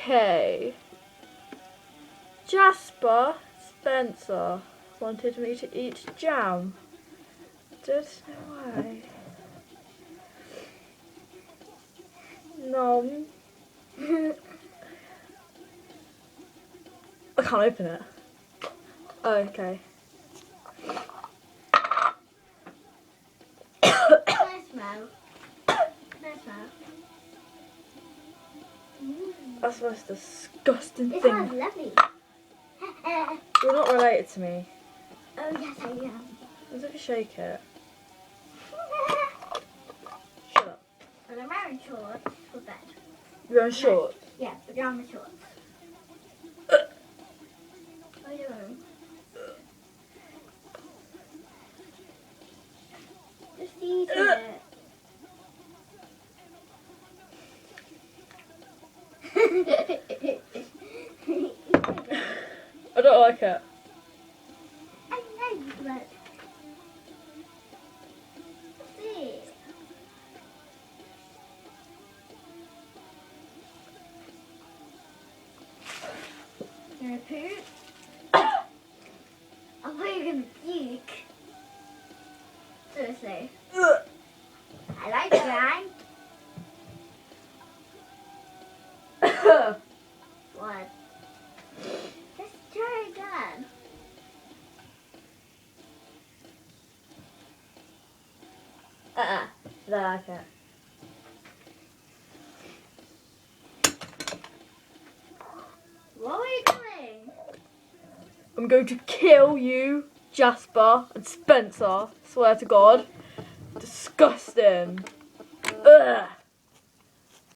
Okay. Jasper Spencer wanted me to eat jam. There's no way. No. I can't open it. Oh, okay. Nice smell. Nice smell. That's the most disgusting It thing. smells lovely. You're not related to me. Oh yes, I am. As if you shake it. Shut up. And I'm wearing shorts for bed. You're wearing shorts. Yeah, pajama shorts. What are you doing? Just eat it. I don't like it. I know you would. See. You're gonna poop? I thought you were gonna puke. Seriously. I like jam. What? Just try again. I don't like it. What are you doing? I'm going to kill you, Jasper and Spencer. Swear to God. Disgusting. Ugh.